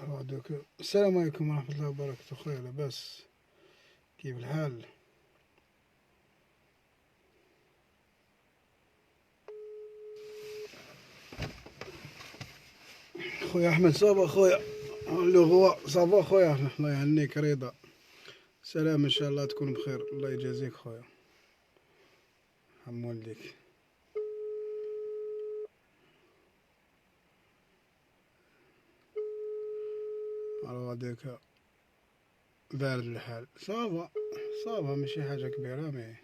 بعدك. السلام عليكم ورحمة الله وبركاته. خويا لاباس؟ كيف الحال؟ خويا أحمد صافا خويا لو غوا صافا خويا، الله يهنيك رضا. سلام إن شاء الله تكون بخير، الله يجازيك خويا، حم والديك. على غاديك بارد الحال. صافا صافا ماشي حاجة كبيرة مي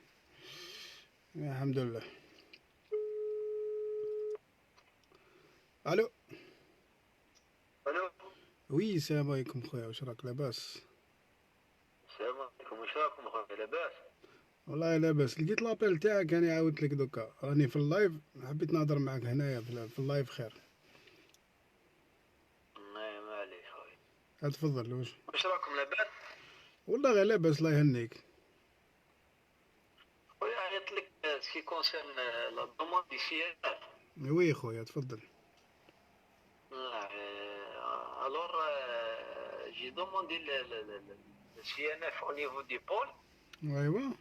الحمد لله. الو الو. وي السلام عليكم خويا، واش راك لاباس؟ السلام عليكم، واش راكم خويا لاباس؟ والله لاباس. لقيت لابيل تاعك انا عاودت لك دوكا، راني في اللايف، حبيت نهضر معاك هنايا في اللايف خير. ما عليك خويا. تفضل. واش راكم لاباس؟ والله غير لاباس الله يهنيك. خويا عيطت لك سكي كونسيرن لا دوموند دي سي اف. وي خويا تفضل. الور جي دوموندي سي ان اف او نيفو دي بول. ايوا.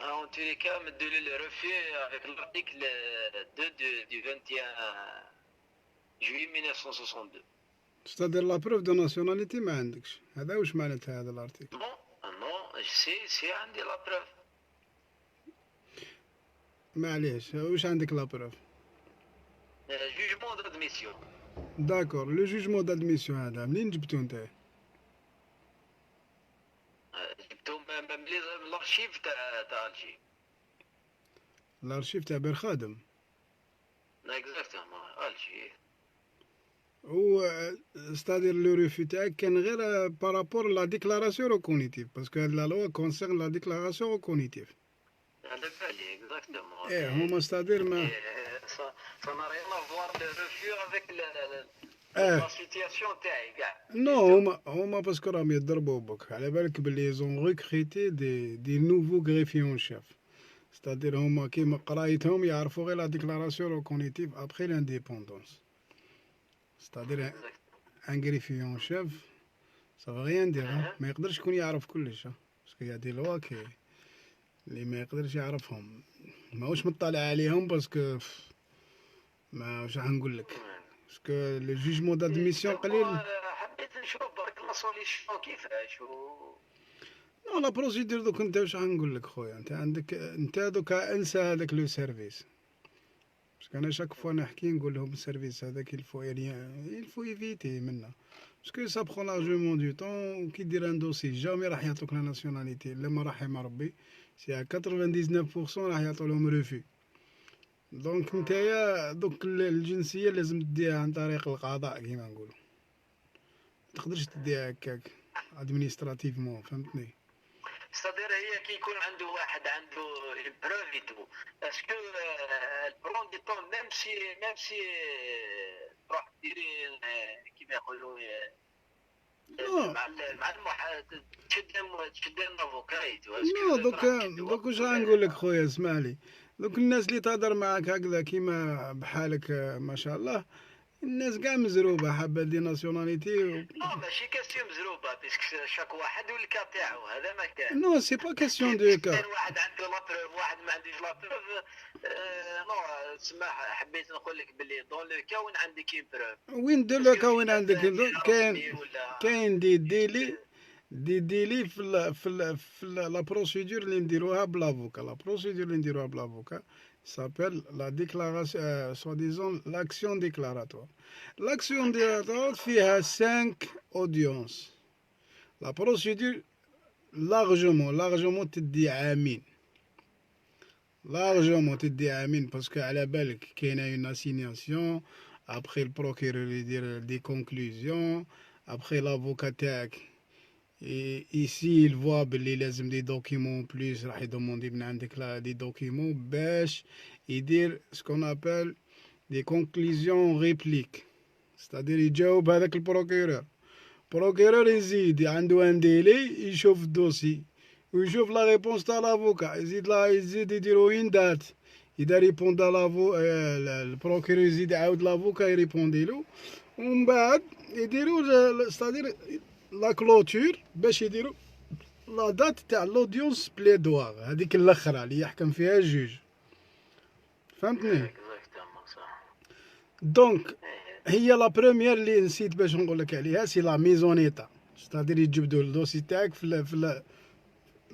En tous les cas, me donner le refus avec l'article 2 du 21 juillet 1962. ستادير لا بروف دو ناسيوناليتي ما عندكش، هذا واش معناتها هذا الارتيكل؟ نو سي عندي لا بروف. معليش واش عندك لا بروف؟ جوجمون دادميسيون. داكور، لو جوجمون دادميسيون هذا منين جبتو نتايا؟ جبتو من الارشيف تاع الجي. الارشيف تاع بير خادم. اكزاكتومون الجي. و ستادير لو ريفي تاعك كان غير بارابور لا ديكلاراسيون ريكونيتيف، باسكو هاد لا لوا كونسيرن لا ديكلاراسيون ريكونيتيف. على بالي اكزاكتومون. هما ستادير ما ça n'a rien à voir le refus avec la situation تاعي كاع. نو هما باسكو راهم يضربوا بك، على بالك بلي زون ريكريتي دي نوفو غريفيون شاف. ستادير هما كيما قرايتهم يعرفوا غير لا ديكلاراسيون ريكونيتيف ابخي لانديبوندونس. ستادير ان غريفيون شاف سافا غيان دير، ما يقدرش يكون يعرف كلش، باسكو يا دي لوا كي اللي ما يقدرش يعرفهم ماهوش مطلع عليهم، باسكو ما واش راح نقول لك، باسكو لو جوجمون دادميسيون قليل. حبيت نشوف برك لا سوليسيون كيفاش نو لا بروسيدور دوك انت واش راح نقول لك خويا، انت عندك انت دوكا انسى هذاك لو سيرفيس، باسكو انا شاك فوا نحكي نقول لهم السيرفيس هذاك الفو ايفيتي منا، باسكو سا برون لارجومون دو طون، وكي دير ان دوسي جامي راح يعطوك لا ناسيوناليتي الا ما رحم ربي، سي 99% راح يعطوا لهم ريفي. دونك نتايا دوك الجنسيه لازم تديها عن طريق القضاء كيما نقولوا، ما تقدرش تديها هكاك ادمينستراتيفمون، فهمتني؟ صدر هي كي يكون عنده واحد عنده البروفيتو اسكو البرون دي طون ميم سي تروح ديري كيما يقولوا مع تشد الافوكايت. نو دوك واش غنقول لك خويا، اسمح لي، دوك الناس اللي تهضر معاك هكذا كيما بحالك ما شاء الله، الناس كاع مزروبه حابه دي ناسيوناليتي ماشي كاستيون مزروبه، باسكو شاك واحد والكا تاعو هذا ما كان. نو سي با كاستيون دو كا، واحد عنده لا بروف واحد ما عندوش لا بروف. نو تسمح حبيت نقول لك باللي دون لو كا وين عندك اون بروف، وين دو لو كا وين عندك كاين دي ديلي في لا بروسيدور اللي نديروها بلافوكا، لا بروسيدور اللي نديروها بلافوكا s'appelle la déclaration, soi-disant l'action déclaratoire. L'action déclaratoire فيها 5 audiences. La procédure largement تدي عامين، largement تدي عامين، باسكو على بالك كاينه une assignation، après le procureur يدير des conclusions، après l'avocat تاعك et ici il voit بلي لازم دي دوكيمون بلوس، راح يدوموندي من عندك لا دي دوكيمون باش يدير سكون ابل دي كونكليزيون ريبليك، ستادير يجاوب هذاك البروكيرور يزيد عنده ان ديلي يشوف الدوسي ويشوف لا ريبونس تاع لافوكا، يزيد يديرو اون دات، إذا ريبوندا لافو البروكيرور يزيد يعاود لافوكا يريبوندي له، ومن بعد يديروا ستادير لا كلوتور باش يديروا لا دات تاع لودونس بليدوار، هذيك الاخرى اللي يحكم فيها الجوج، فهمتني؟ دونك هي لا بروميير اللي نسيت باش نقول لك عليها، سي لا ميزونيتا، ستادير يجبدوا الدوسي تاعك في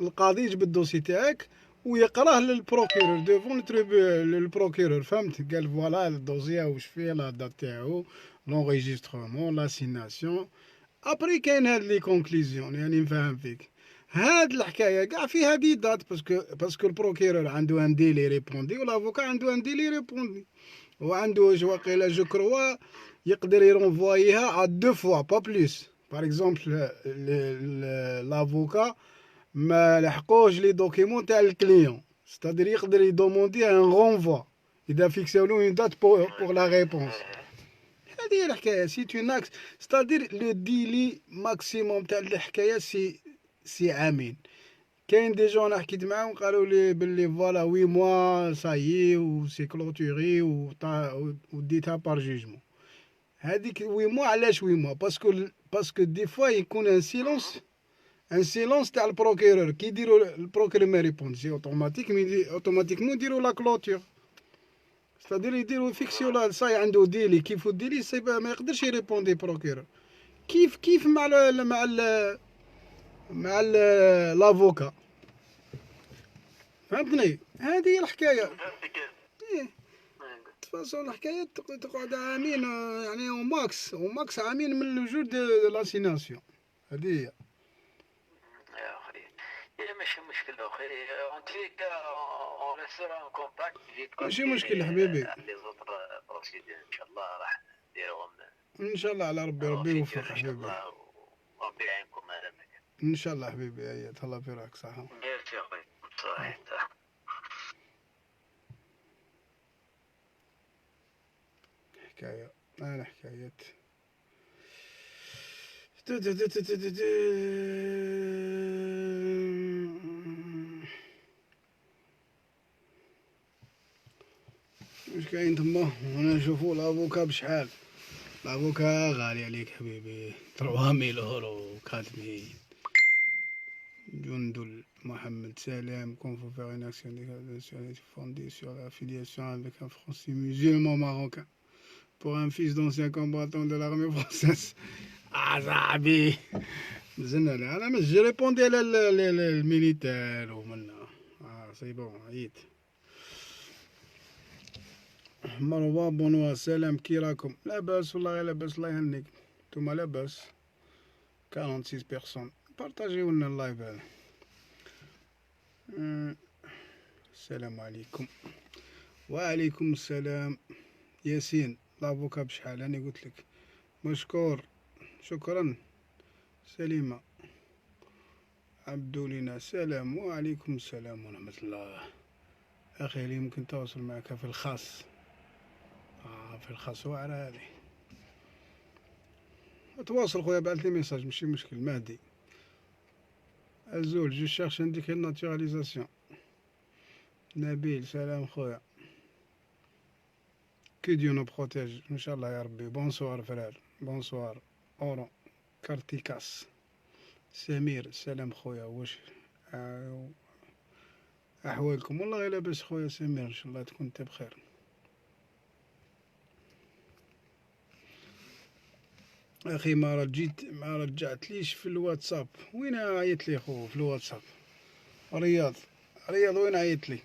القاضي، يجبد الدوسي تاعك ويقراه للبروكيرور ديفون البروكيرور، فهمت؟ قال فوالا الدوسي واش فيه، لا دات تاعو، لونغيجيسترومون، لاسيناسيون، ابري كاين هاد لي كونكليزيون، يعني نفهم فيك. هاد الحكايه كاع فيها دي دات، باسكو البروكيرور عنده ان ديلي ريبوندي، والافوكا عنده ان ديلي ريبوندي، وعنده واقيلا جو كروا يقدر يرونفواييها ا دو فوا با بلوس. باغ اكزومبل لافوكا ما لحقوش لي دوكيمون تاع الكليون، ستادير يقدر يدوموندي ان رونفوا اذا فيكسيو له اون دات بور لا ريبونس. هذه هي الحكايه، سي تو ناكس، ستادير لو ديلي ماكسيموم تاع الحكايه سي عامين. كاين دي جون انا حكيت معاهم قالوا لي باللي فوالا 8 موا سايي و سي كلوتوري وديتها بار جوجمون. هذيك 8 موا علاش 8 موا؟ باسكو دي فوا يكون ان سيلونس تاع البروكيرور، كي يديروا البروكيرور ما ريبوندش اوتوماتيكمون يديروا لا كلوتور، ستادير يديروا فيكسيو لا صاي عنده ديلي، كيف الديلي ما يقدرش يريبوندي بروكيرور، كيف مع لافوكا، فهمتني؟ هذه هي الحكايه. ايه تفاصيل الحكايه تقعد عامين، يعني وماكس عامين من الوجود دو لاسيناسيون، هذه هي. يا اخي هي ماشي مشكل اخي، اون تريك اون ريستور ان كونتاكت، جيت ماشي مشكل حبيبي، لي زوتر بروسيدور ان شاء الله راح نديرهم ان شاء الله على ربي يوفق ان شاء حبيبي، الله، وربي يعينكم على مكان. ان شاء الله حبيبي، هيا تهلا في راك، صح. ميرسي اخي، صحيح. حكايه، انا حكايه واش كاين تما؟ وانا نشوفو لافوكا بشحال، لافوكا غالي عليك حبيبي، 3000 اورو 4000. Jundul Mohamed Salem, qu'on veut faire une action de nationalité fondée sur l'affiliation avec un Français musulman marocain pour un fils d'ancien combattant de l'armée française. Ah, Zabi! J'ai répondu à le militaire. Ah, c'est bon, عييت. مروان بونوا سلام، كي راكم؟ لاباس والله، لاباس الله يهنيك، نتوما لاباس؟ 46 بيرسون، بارطاجيو لنا اللايف هذا. السلام عليكم. وعليكم السلام. ياسين لافوكا بشحال؟ انا قلت لك مشكور، شكرا. سليمة عبدولينا سلام، وعليكم السلام ورحمة الله. اخي لي ممكن تواصل معك في الخاص، في الخاص واعرة هذه، تواصل خويا، بعث لي ميساج ماشي مشكل. مهدي الزول جو شيرش عندك الناتوراليزاسيون. نبيل سلام خويا. كي ديو نو بروتيج ان شاء الله يا ربي. بونسوار فرير، بونسوار اورو كارتيكاس. سمير سلام خويا، واش احوالكم؟ والله لاباس خويا سمير، ان شاء الله تكون انت بخير. اخي ما رجعتليش في الواتساب، وين عيط لي خو في الواتساب؟ رياض وين عيط لي؟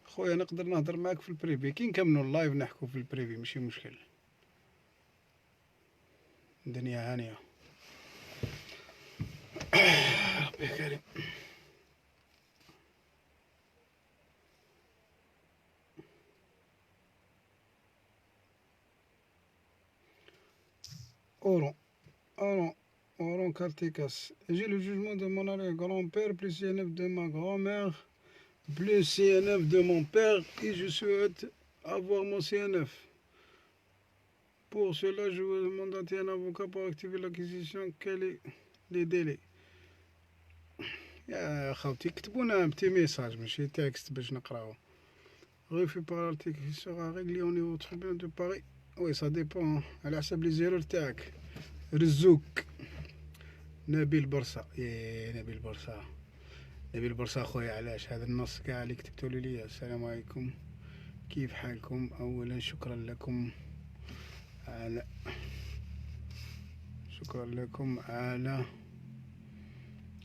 خويا نقدر نهضر معاك في البريفي، كي نكملوا اللايف نحكوا في البريفي، ماشي مشكل. الدنيا هانيه. ربي كريم. Oron Carticas. J'ai le jugement de mon arrière-grand-père, plus CNF de ma grand-mère, plus CNF de mon père, et je souhaite avoir mon CNF. Pour cela, je vous demande un avocat pour activer l'acquisition. Quels sont les délais? يا خاوتي كتبونا بتي ميساج ماشي تكست باش نقراو. غي في بارتيك سوغا ريغلي او نيفو تخي بيان دو باري. وي سا ديبون على حسب لي زيرور تاعك. رزوق نبيل برصة، يا نبيل برصة، نبيل برصة خويا. علاش هذا النص كاع اللي كتبتوا لي؟ السلام عليكم، كيف حالكم؟ اولا شكرا لكم على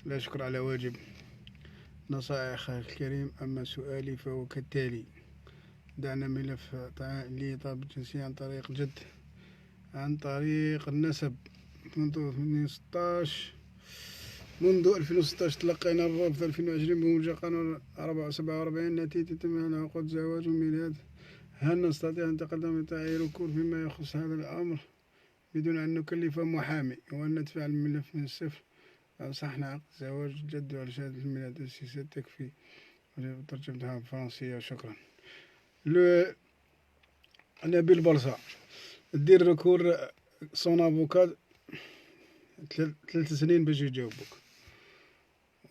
لا شكر على واجب. نصائح أخي الكريم. أما سؤالي فهو كالتالي: دعنا ملف لي طلب الجنسية عن طريق النسب منذ 2016 تلقينا الرفض في 2020 بموجب قانون 47 نتيجة تم عقود زواج وميلاد. هل نستطيع أن نتقدم بتعيين ركود فيما يخص هذا الأمر بدون أن نكلف محامي وأن ندفع الملف من الصفر؟ أنصحنا عقد زواج جد على شهادة الميلاد السياسة تكفي. ترجمتها بالفرنسية. شكرا. نبيل برصة دير ركور سون افوكاد 3 سنين باش يجاوبوك.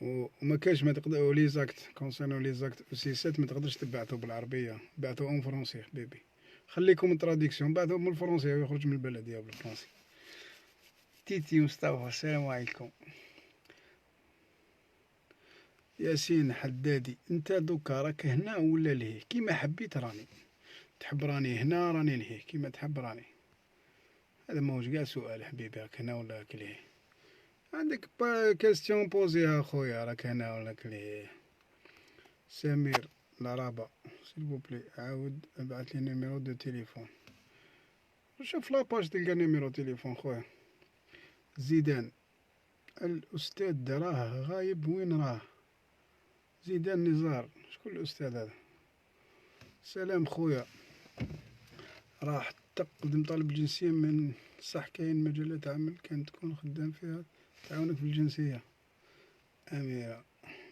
وما كاش ما تقدر لي زاكت كونسيرنو لي زاكت سيسات ما تقدرش تبعثو بالعربية، بعثو اون فرونسي حبيبي. خليكم التراديكسيون، بعثو من الفرنسي ويخرج من البلدية بالفرنسي. تيتي مصطفى السلام عليكم. ياسين حدادي انت دوكا راك هنا ولا لهيه؟ كيما حبيت راني، تحب راني هنا راني لهيه، كيما تحب راني. هذا ماهوش قاع سؤال حبيبي، راك هنا ولا راك لهيه. عندك كاستيون بوزيها خويا، راك هنا ولا راك لهيه. سمير العرابة سيل بلي عاود ابعث لي نيميرو دو تليفون. شوف لاباج تلقى نيميرو تليفون خويا. زيدان الأستاذ راه غايب، وين راه؟ زيدان نزار، شكون الأستاذ هذا؟ سلام خويا. راح تقدم طلب الجنسية من صح كاين مجالات عمل كان تكون خدام فيها تعاونك في الجنسية؟ أميرة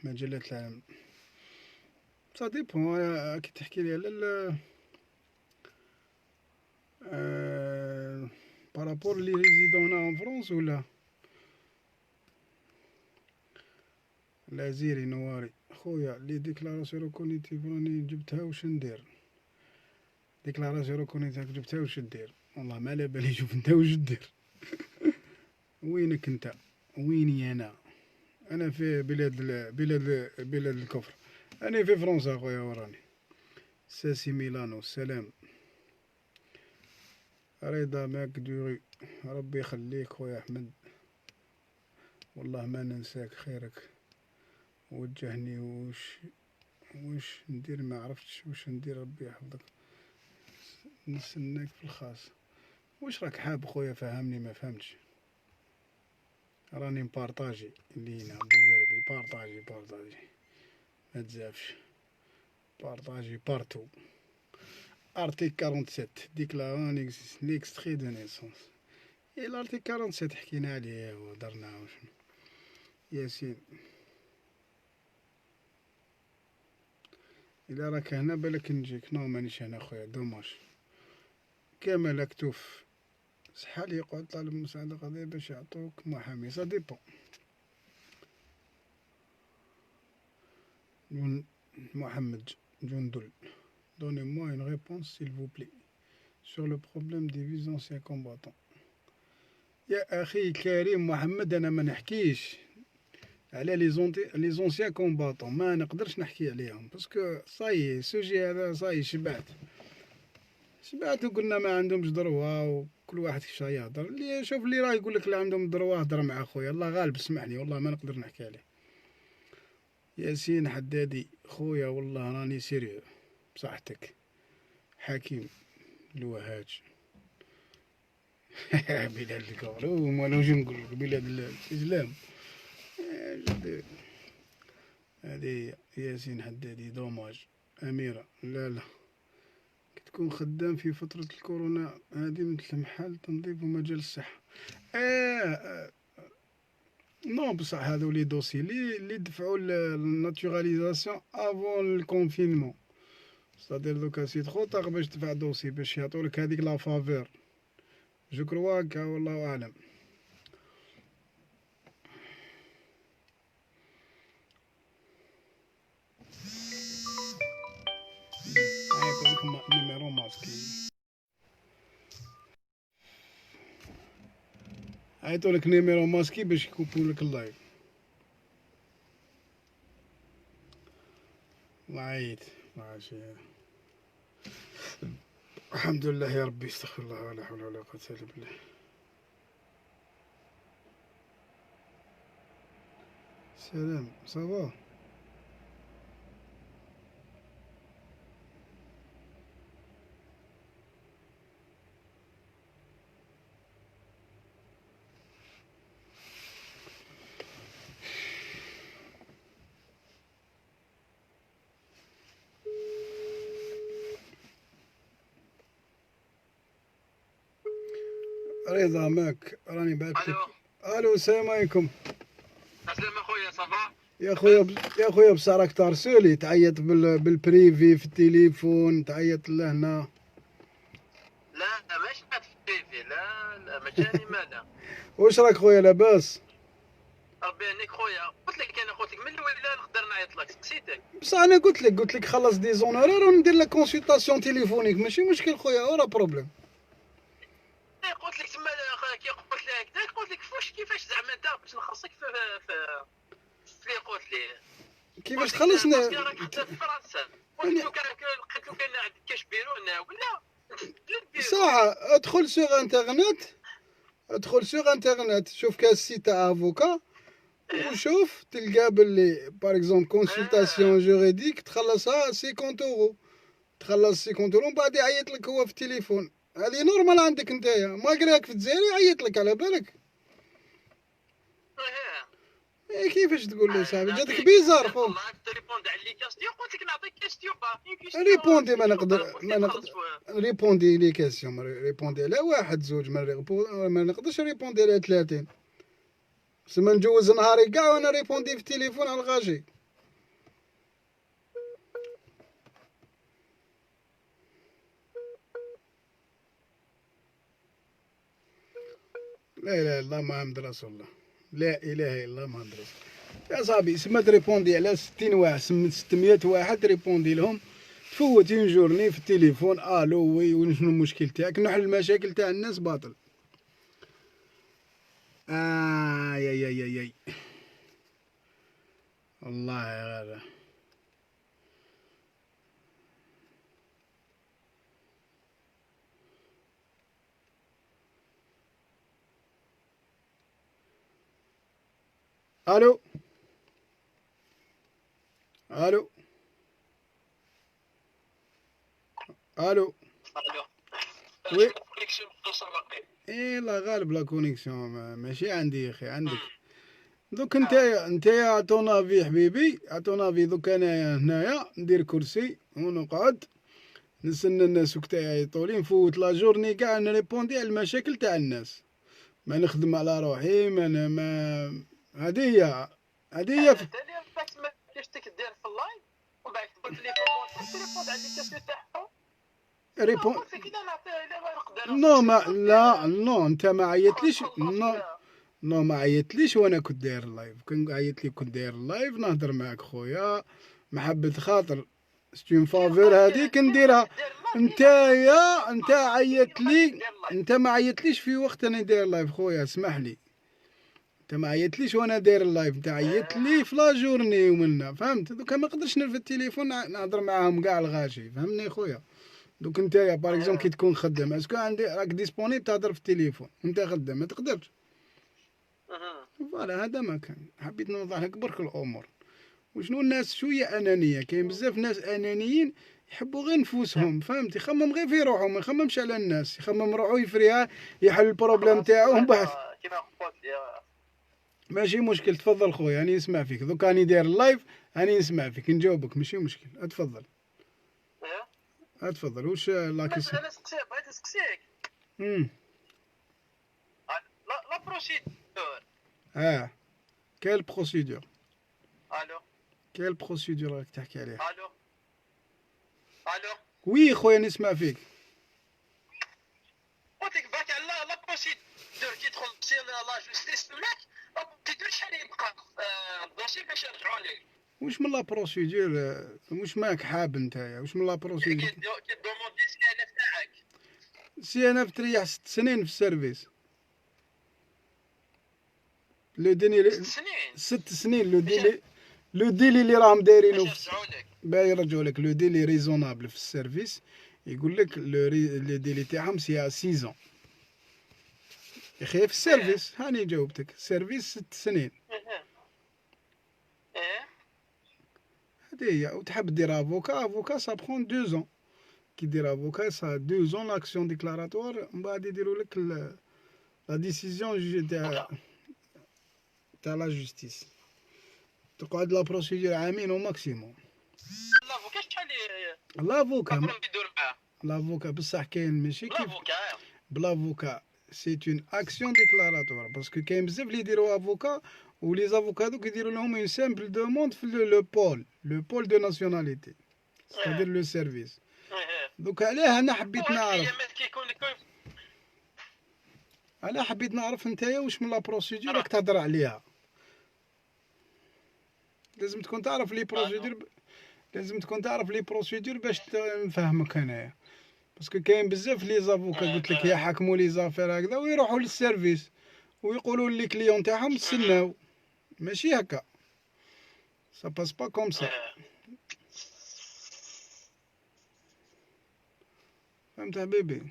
مجالات العمل سا ديبون. كي تحكي لي على بارابور لي ريزيدون هنا ان فرونس ولا العزيري نواري خويا. لي ديكلاراسيون ريكونيتيف راني جبتها واش ندير؟ ديكلاراسيون ريكونيتيف جبتها واش دير؟ والله ما على بالي. شوف انت واش دير. وينك انت؟ ويني انا في بلاد الكفر. انا في فرنسا خويا وراني. ساسي ميلانو السلام. رضا ماك دوري ربي يخليك خويا احمد، والله ما ننساك خيرك. وجهني وش ندير؟ ما عرفتش وش ندير، ربي يحفظك. نستناك في الخاص. وش راك حاب خويا؟ فهمني ما فهمتش. راني مبارطاجي لينا بو قربي. بارطاجي ما تزافش. بارطاجي بارتو. ارتيك 47 ديكلارون ليكستري دو نيسونس. الارتيك 47 حكينا عليه ودرنا وشنو. ياسين الا راك هنا بالك نجيك. نو مانيش هنا خويا دوماش. كمال اكتوف شحال يقعد طالب مساعدة قضية باش يعطوك محامي؟ سا ديبون. محمد جندل donnez-moi une réponse s'il vous plaît sur le problème des anciens combattants. يا أخي الكريم محمد أنا ما نحكيش على لي زونسيان كومباتون، ما نقدرش نحكي عليهم باسكو صاي السوجي هذا صاي شبعت وقلنا ما عندهمش دروا وكل واحد كيفاش يهضر. اللي شوف اللي راه يقول لك اللي عندهم دروا هضر مع خويا. الله غالب اسمحني والله ما نقدر نحكي عليه. ياسين حدادي خويا والله راني سيريو بصحتك. حكيم الوهاج بلاد الكفر ولا واش نقول لك بلاد الإسلام هذه. ياسين حدادي دوماج. أميرة لا تكون خدام في فترة الكورونا هذه مثل محل تنظيف ومجال الصحة. نو بصح هذو لي دوسي اللي دفعوا الناتوراليزاسيون افون الكونفينمون. ستادير دوكا سي تخو طاغ باش تدفع دوسي باش يعطولك هذيك لا فافور. جو كروا هكا والله اعلم. عيطولك نيميرو ماسكي باش يكوبو لك اللايف. وعيت ماشي. الحمد لله يا ربي، استغفر الله ولا حول ولا قوة الا بالله. سلام صافا. رضا ماك راني بعثت لك. الو السلام عليكم. السلام اخويا صافا. يا خويا بصح راك ترسولي تعيط بالبريفي في التليفون، تعيط لهنا. لا ماشي في التيفي، لا ما جاني مالا. واش راك خويا لاباس؟ ربي يهنيك خويا، قلت لك من الاول لا نقدر نعيط لك، سقسيتك. بصح انا قلت لك خلص دي زونورير وندير لك كونسلطاسيون تليفونيك، ماشي مشكل خويا ولا بروبليم. قلت لك تما كي قلت لي هكذاك، قلت لك كيفاش زعما انت باش نخصك في اللي قلت لي كيفاش تخلصنا؟ راك في فرنسا. قلت له لقيت له كان عندك كاش بيرونا ولا ساعة. ادخل سوغ انترنت شوف كاع السيت تاع افوكا وشوف تلقى باللي باغ اكزومبل كونسلطاسيون جوريديك تخلصها 50 اورو، تخلص 50 اورو ومن بعد يعيط لك هو في التليفون. هذه نورمال عندك نتايا، ما قراك في الجزائر يعيط لك على بالك. إيه كيفاش تقول لي صاحبي؟ جاتك بيزار خو. ريبوندي ما نقدر ريبوندي لي كاستيون، ريبوندي على واحد زوج، ما نقدرش ريبوندي على 30. سما نجوز نهاري كاع وانا ريبوندي في التليفون على الغاشي. لا اله الا الله محمد رسول الله، لا اله الا الله محمد رسول الله. يا صاحبي سما تريبوندي على 60 واحد 600 واحد تريبوندي لهم، تفوت اون جورني في التليفون الو وي وشنو المشكل تاعك، نحل المشاكل تاع الناس باطل. ياي والله هذا. الو الو الو وي. ايه لا غالب لا كونيكسيون ماشي عندي يا اخي، عندك دوك. نتايا عطونافي حبيبي، عطونافي دوك انايا هنايا ندير كرسي ونقعد نستنى الناس وقت يعيطولي، نفوت لا جورني كاع نريبوندي على المشاكل تاع الناس، ما نخدم على روحي ما هذه هي كيفاش تدير في اللايف ومن بعد تبعث لي كومونتير تريبوند على لي كاستيون تاعهم. ريبون. نو انت ما عيطليش. نو ما عيطليش وانا كنت داير اللايف، كنت عيط لي كنت داير اللايف نهضر معاك خويا محبة خاطر ستون فافور هذيك نديرها. انت عيط لي، انت ما عيطليش في وقت انا داير اللايف خويا، اسمح لي. انت ما عيطليش وانا داير اللايف، انت عيط لي في لا جورني ومنا، فهمت؟ دوكا ما نقدرش نرفد التليفون نهضر معاهم كاع الغاشي، فهمني خويا؟ دوك نتايا باغ اكزومبل كي تكون خدام اسكو عندي راك ديسبونيبل تهضر في التليفون وانت خدام ما تقدرش. فوالا هذا ما كان، حبيت نوضح لك برك الامور. وشنو الناس شويه انانيه، كاين بزاف ناس انانيين يحبوا غير نفوسهم، فهمت؟ يخمم غير في روحه ما يخممش على الناس، يخمم روحه يفريها يحل البروبليم تاعو ومن بعد ماشي مشكل. تفضل خويا راني نسمع فيك، دوك راني داير اللايف راني نسمع فيك نجاوبك ماشي مشكل. اتفضل اتفضل. واش لاكيس؟ انا بغيت نسقسيك لا بروسيدور. كاين بروسيدور. الو كاين بروسيدور راك تحكي عليها؟ الو وي خويا نسمع فيك. قلت لك باك على لا بروسيدور كي تدخل تصير لا جوستيس تماك ما تقدرش شحال يبقى الدوسي باش يرجعوا لك. واش من لا بروسيدور؟ واش ماك حاب نتايا؟ واش من لا بروسيدور؟ كي دوموندي سي ان اف تاعك. سي انا تريح 6 سنين في السيرفيس. لو ديلي 6 سنين 6 سنين. لو ديلي اللي راهم دايرينو باش يرجعوا لك. باغي يرجعوا لك لو ديلي ريزونابل في السيرفيس. يقول لك لو ديلي تاعهم سي 6 ans. يا اخي في السيرفيس هاني جاوبتك. سيرفيس 6 سنين هذه هي. وتحب دير افوكا سا بخون 2 ans. كي دير افوكا سا 2 ans لاكسيون ديكلاراتوار. من بعد يديروا لك لا ديسيزيون تاع لا جوستيس. تقعد لا بروسيدور عامين او ماكسيموم. لافوكا شحال لافوكا يدور معاه؟ لافوكا بصح كاين ماشي كيف لافوكا بلافوكا. سي اون اكسيون ديكلاراتوار باسكو كاين بزاف اللي يديروا افوكا ولي زافوكا دوك يديروا لهم اون سامبل دوموند في لو بول دو ناسيوناليتي ستادير لو سيرفيس. دوك علاه انا حبيت نعرف نتايا واش من لا بروسيدور راك تهضر عليها. لازم تكون تعرف لي بروسيدور باش نفهمك انايا. باسكو كاين بزاف لي زافوكا قلت لك يحكموا لي زافير هكذا ويروحوا للسيرفيس ويقولوا لي كليون تاعهم تسناو. ماشي هكا سا باس با كوم سا. فهمت حبيبي؟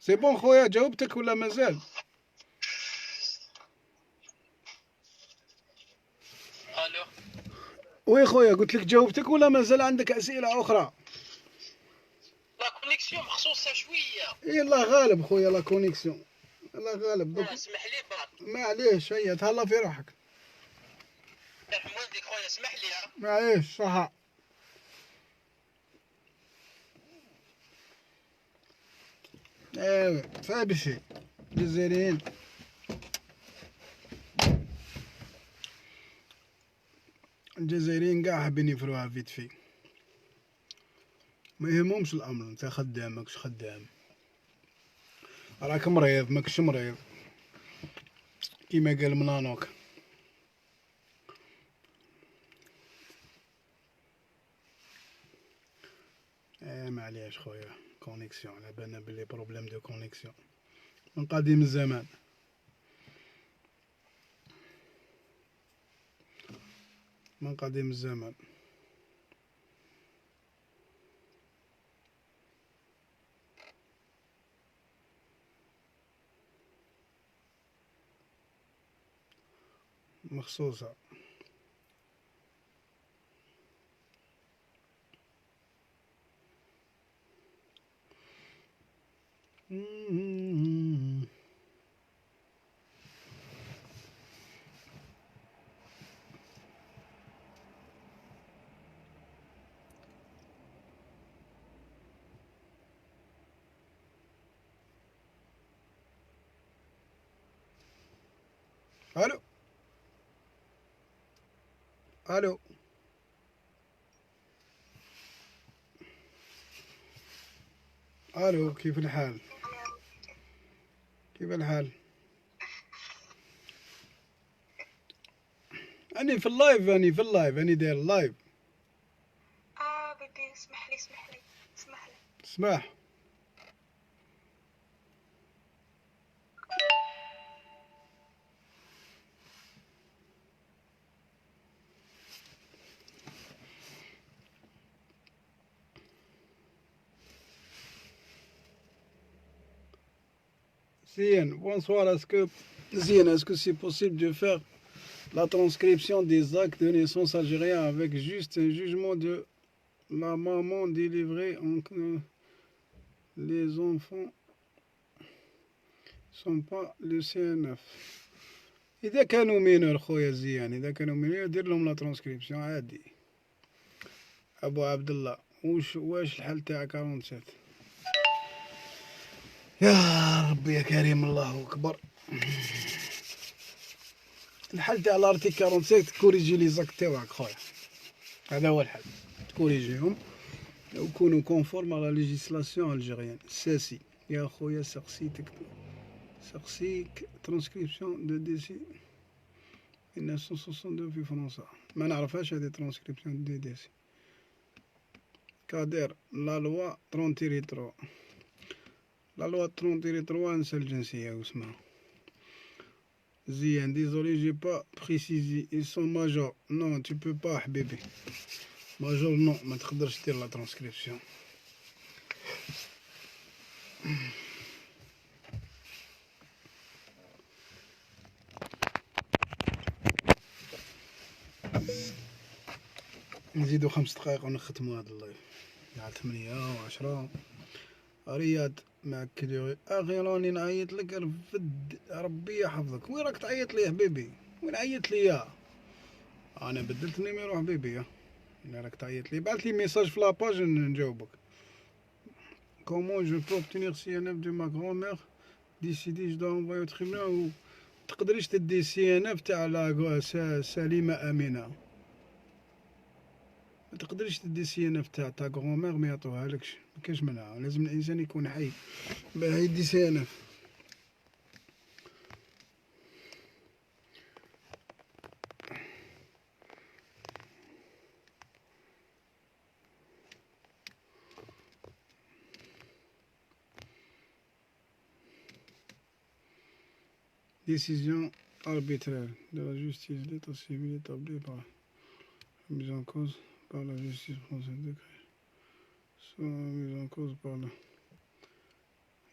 سي بون خويا جاوبتك ولا مازال؟ الو وي خويا قلت لك جاوبتك ولا مازال عندك اسئله اخرى؟ لا كونيكسيون مخصوصه شويه. اي الله غالب خويا لا كونيكسيون. الله غالب دوك. اسمح لي باط. معليش هيا تهلا في روحك. يرحم والديك خويا اسمح لي. معليش صح. ايوا فابشي الجزائريين كاع حابين يفروها فيت في. ما يهمهمش الامر. انت خدام ماكش خدام راك مريض ماكش مريض كيما قال منانوك. معليش خويا كونيكسيون على بالنا بلي بروبليم دو كونيكسيون من قديم الزمان. مخصوصة. الو الو الو كيف الحال؟ اني في اللايف اني داير اللايف. بدي اسمح لي اسمح. Zian, bonsoir. Est-ce que c'est possible de faire la transcription des actes de naissance algériens avec juste un jugement de la maman délivrée en les enfants sont pas le CNF. إذا كانوا مينور خويا زيان، إذا كانوا مينور دير لهم لا ترانسكريبسيون عادي. أبو عبد الله واش الحل تاع 47؟ يا ربي يا كريم الله أكبر. الحل تاع لارتيك 47 تكوريجي لي زاك تاوعك خويا، هذا هو الحل. تكوريجيهم ويكونوا كونفورم على ليجيسلاسيون الجيريان. ساسي يا خويا سقسيك ترانسكريبسيون دو ديسي 1962 في فرنسا. ما نعرفهاش هذه ترانسكريبسيون دو ديسي. كادير لا لوا 33 لا لوا 33 نسى الجنسية واسمها زيان. ديزولي جي با بريسيزي ils sont major. Non tu peux pas حبيبي ماجور نو ما تقدرش دير لا ترانسكريبسيون. نزيدو 5 دقائق ونختمو هاد اللايف. قاعد 8 و10. رياض مأكد اخي راني نعيط لك رفد ربي يحفظك. وين راك تعيط لي حبيبي؟ وين عيط لي؟ انا بدلت النيميرو حبيبي. وين راك تعيط لي؟ بعث لي ميساج في لاباج نجاوبك. كومون جو بو اوبتينير سي ان اف دو ما غرامير ديسيدي جو دو انفوي او تريبيونال. تقدريش تدي سي ان اف تاع سليمة امينة. ما تقدريش تدي سي ان اف تاع غرامير ما يعطوها لكش. مكاش منها. لازم الانسان يكون حي باه يدي سي ان اف. Décision arbitraire de la justice d'état civil établie par la mise en cause par la justice française décret soit mise en cause par la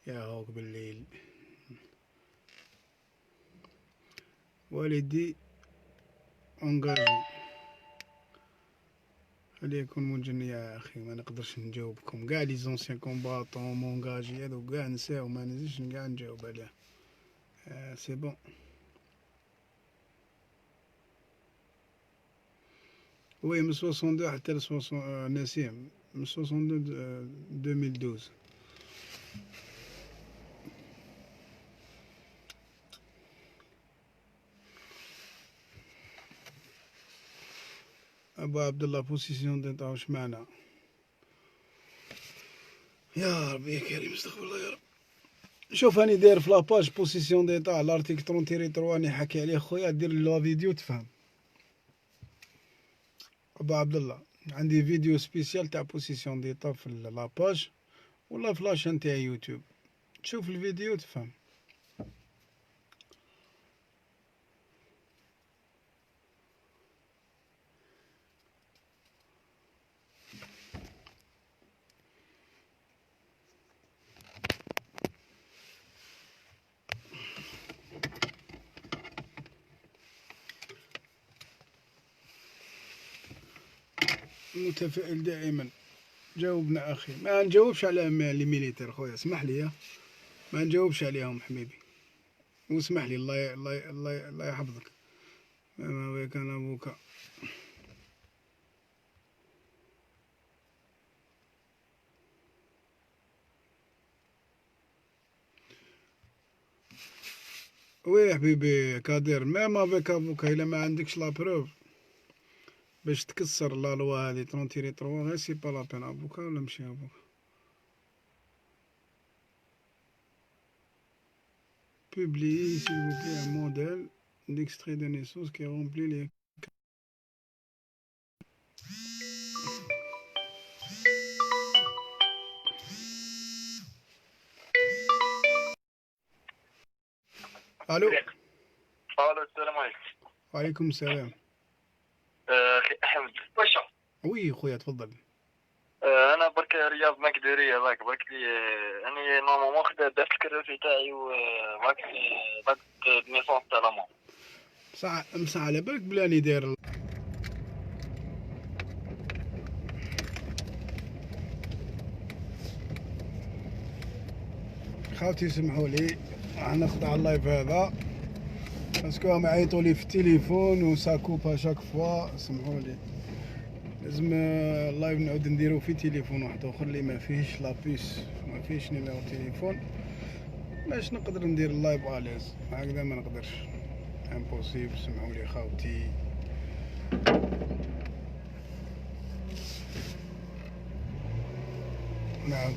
يا هوك بالليل. والدي انجاجي. خليه يكون منجن يا اخي. ما نقدرش نجاوبكم كاع لي زونسيان كومباتون مونجاجي هادو كاع نساو ما نزيدش كاع نجاوب عليه. سي بون. وي من 62 حتى ل نسيم من 62 2012. ابو عبد الله بوسيسيون ديتا واش معنا؟ يا ربي يا كريم استغفر الله يا رب. شوف راني داير في لاباج بوسيسيون ديتا لارتيكل 33 راني حكي عليه خويا. دير لا فيديو تفهم. ابو عبد الله عندي فيديو سبيسيال تاع بوسيسيون ديتا في لاباج ولا في لاشين تاع يوتيوب. تشوف الفيديو تفهم. متفائل دائما. جاوبنا اخي. ما نجاوبش على لي ميليتير خويا اسمح لي. ما نجاوبش عليهم حبيبي واسمح لي. الله يحفظك. ما كان ابوك. وي حبيبي كادير ميم افيك افوكا الا ما عندكش لا بروف باش تكسر لا لوا هادي 33 غير سي با لا بين افوكا ولا ماشي افوكا. publier s'il vous plaît un modèle d'extrait de naissance qui remplit les. الو. الو السلام عليكم. وعليكم السلام. اخي احمد واش؟ وي خويا تفضل. انا برك رياض مقدوريه ذاك برك لي اني نورمالمون خدات درت الكروفي تاعي وذاك النيسونس تاع لامون. مسا على بالك بلا راني داير خاوتي سمحوا لي راح نقطع اللايف هذا باسكو راهم يعيطوا لي في التليفون وساكوب اشاك فوا. سمحوا لي لازم اللايف نعود نديرو في تليفون واحد اخر اللي ما فيهش لابيس ما فيهش نيميرو تليفون باش نقدر ندير اللايف اليز. هكذا ما نقدرش امبوسيبل. سمحوا لي خاوتي. نعم.